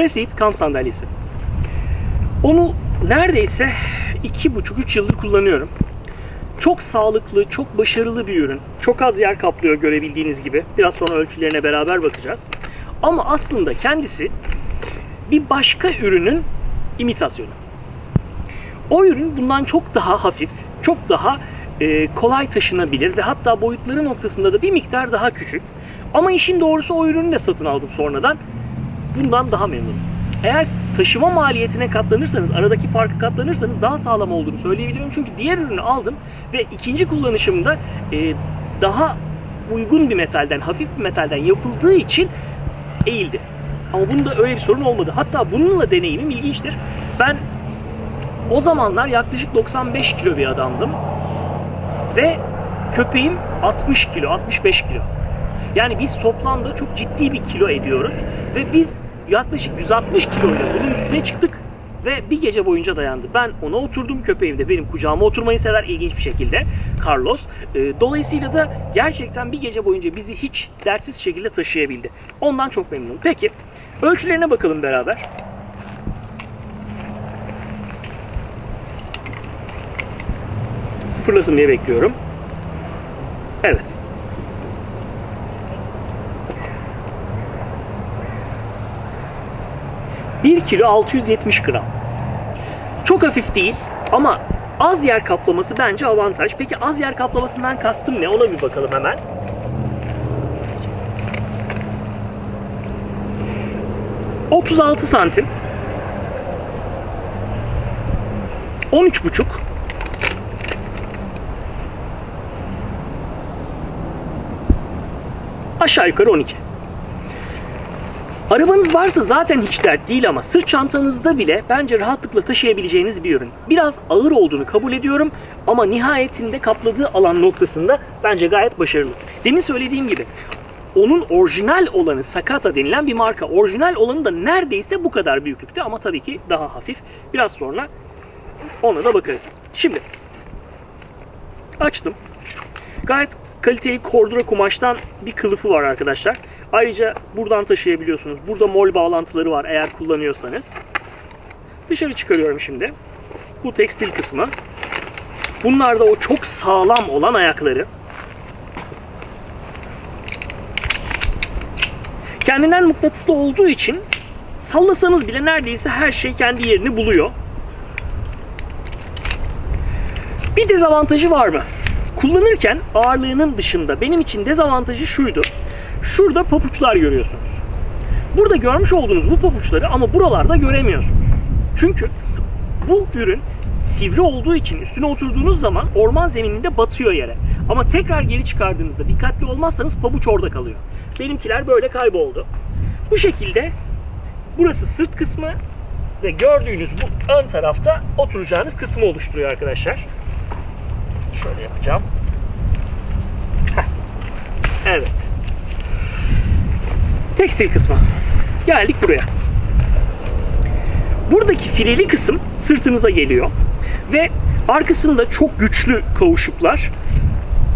Preseat kamp sandalyesi. Onu neredeyse 2,5-3 yıldır kullanıyorum. Çok sağlıklı, çok başarılı bir ürün. Çok az yer kaplıyor görebildiğiniz gibi. Biraz sonra ölçülerine beraber bakacağız. Ama aslında kendisi bir başka ürünün imitasyonu. O ürün bundan çok daha hafif, çok daha kolay taşınabilir ve hatta boyutları noktasında da bir miktar daha küçük. Ama işin doğrusu o ürünü de satın aldım sonradan. Bundan daha memnunum. Eğer taşıma maliyetine katlanırsanız, aradaki farkı katlanırsanız daha sağlam olduğunu söyleyebilirim. Çünkü diğer ürünü aldım ve ikinci kullanışımda daha uygun bir metalden, hafif bir metalden yapıldığı için eğildi. Ama bunda öyle bir sorun olmadı. Hatta bununla deneyimim ilginçtir. Ben o zamanlar yaklaşık 95 kilo bir adamdım. Ve köpeğim 60 kilo, 65 kilo. Yani biz toplamda çok ciddi bir kilo ediyoruz. Ve biz yaklaşık 160 kiloyla bunun üstüne çıktık. Ve bir gece boyunca dayandı. Ben ona oturdum, köpeğim de benim kucağıma oturmayı sever ilginç bir şekilde. Carlos. Dolayısıyla da gerçekten bir gece boyunca bizi hiç dertsiz şekilde taşıyabildi. Ondan çok memnunum. Peki, ölçülerine bakalım beraber. Sıfırlasın diye bekliyorum. Evet. Bir kilo 670 gram. Çok hafif değil ama az yer kaplaması bence avantaj. Peki az yer kaplamasından kastım ne? Ona bir bakalım hemen. ...36 santim... ...13,5... ...aşağı yukarı 12. Arabanız varsa zaten hiç dert değil ama sırt çantanızda bile bence rahatlıkla taşıyabileceğiniz bir ürün. Biraz ağır olduğunu kabul ediyorum ama nihayetinde kapladığı alan noktasında bence gayet başarılı. Demin söylediğim gibi onun orijinal olanı Sakata denilen bir marka. Orijinal olanı da neredeyse bu kadar büyüklükte ama tabii ki daha hafif. Biraz sonra ona da bakarız. Şimdi açtım. Gayet kaliteli kordura kumaştan bir kılıfı var arkadaşlar. Ayrıca buradan taşıyabiliyorsunuz. Burada mol bağlantıları var eğer kullanıyorsanız. Dışarı çıkarıyorum şimdi. Bu tekstil kısmı. Bunlar da o çok sağlam olan ayakları. Kendinden mıknatıslı olduğu için sallasanız bile neredeyse her şey kendi yerini buluyor. Bir dezavantajı var mı? Kullanırken ağırlığının dışında benim için dezavantajı şuydu. Şurada papuçlar görüyorsunuz. Burada görmüş olduğunuz bu papuçları ama buralarda göremiyorsunuz. Çünkü bu ürün sivri olduğu için üstüne oturduğunuz zaman orman zemininde batıyor yere. Ama tekrar geri çıkardığınızda dikkatli olmazsanız pabuç orada kalıyor. Benimkiler böyle kayboldu. Bu şekilde burası sırt kısmı ve gördüğünüz bu ön tarafta oturacağınız kısmı oluşturuyor arkadaşlar. Şöyle yapacağım. Evet. Tekstil kısmı. Geldik buraya. Buradaki fileli kısım sırtınıza geliyor. Ve arkasında çok güçlü kauçuklar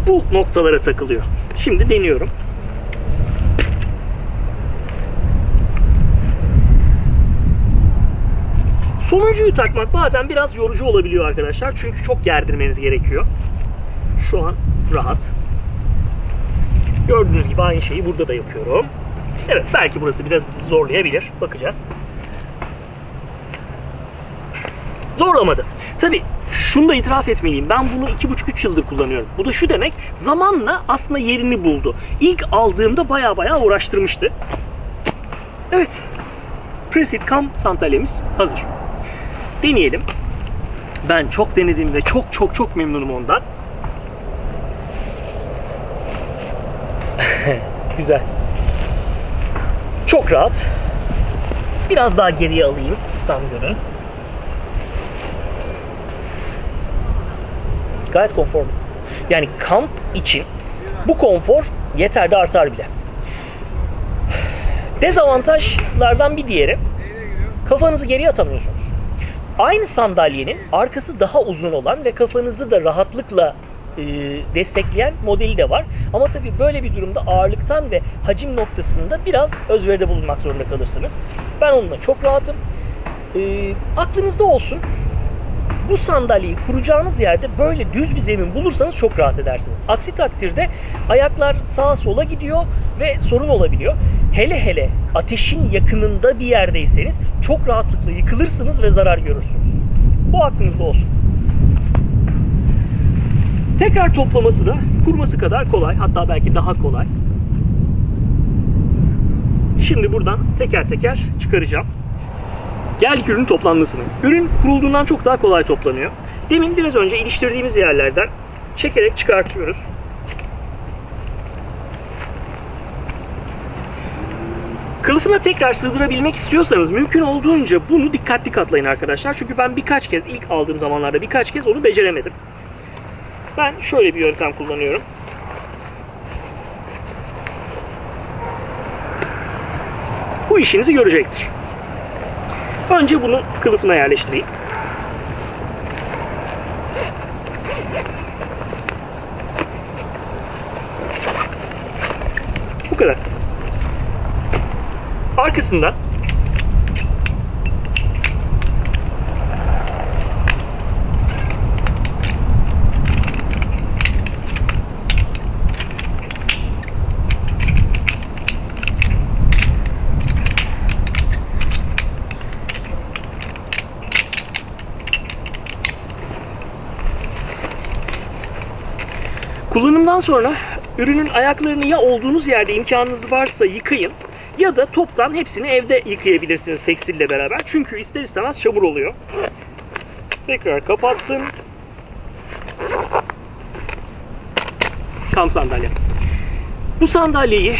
bu noktalara takılıyor. Şimdi deniyorum. Sonuncuyu takmak bazen biraz yorucu olabiliyor arkadaşlar. Çünkü çok gerdirmeniz gerekiyor. Şu an rahat. Gördüğünüz gibi aynı şeyi burada da yapıyorum. Evet, belki burası biraz bizi zorlayabilir. Bakacağız. Zorlamadı. Tabii şunu da itiraf etmeliyim. Ben bunu 2,5-3 yıldır kullanıyorum. Bu da şu demek, zamanla aslında yerini buldu. İlk aldığımda baya uğraştırmıştı. Evet. Preseat kamp sandalyemiz hazır. Deneyelim. Ben çok denedim ve çok memnunum ondan. Güzel. Çok rahat. Biraz daha geriye alayım. Tam görün. Gayet konforlu. Yani kamp için bu konfor yeter de artar bile. Dezavantajlardan bir diğeri, kafanızı geriye atamıyorsunuz. Aynı sandalyenin arkası daha uzun olan ve kafanızı da rahatlıkla destekleyen modeli de var. Ama tabii böyle bir durumda ağırlıktan ve hacim noktasında biraz özveride bulunmak zorunda kalırsınız. Ben onunla çok rahatım. Aklınızda olsun. Bu sandalyeyi kuracağınız yerde böyle düz bir zemin bulursanız çok rahat edersiniz. Aksi takdirde ayaklar sağa sola gidiyor ve sorun olabiliyor. Hele hele ateşin yakınında bir yerdeyseniz çok rahatlıkla yıkılırsınız ve zarar görürsünüz. Bu aklınızda olsun. Tekrar toplaması da kurması kadar kolay, hatta belki daha kolay. Şimdi buradan teker teker çıkaracağım. Geldik ürünün toplanmasına. Ürün kurulduğundan çok daha kolay toplanıyor. Demin biraz önce iliştirdiğimiz yerlerden çekerek çıkartıyoruz. Kılıfına tekrar sığdırabilmek istiyorsanız mümkün olduğunca bunu dikkatli katlayın arkadaşlar. Çünkü ben birkaç kez, ilk aldığım zamanlarda birkaç kez onu beceremedim. Ben şöyle bir yöntem kullanıyorum. Bu işinizi görecektir. Önce bunu kılıfına yerleştireyim. Bu kadar. Arkasından kullanımdan sonra ürünün ayaklarını ya olduğunuz yerde imkanınız varsa yıkayın ya da toptan hepsini evde yıkayabilirsiniz tekstille beraber. Çünkü ister istemez çamur oluyor. Tekrar kapattım. Kamp sandalye. Bu sandalyeyi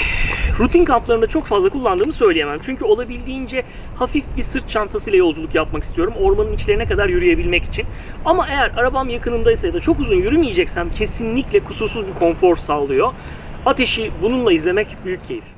rutin kamplarında çok fazla kullandığımı söyleyemem. Çünkü olabildiğince hafif bir sırt çantasıyla yolculuk yapmak istiyorum. Ormanın içlerine kadar yürüyebilmek için. Ama eğer arabam yakınımdaysa ya da çok uzun yürümeyeceksem kesinlikle kusursuz bir konfor sağlıyor. Ateşi bununla izlemek büyük keyif.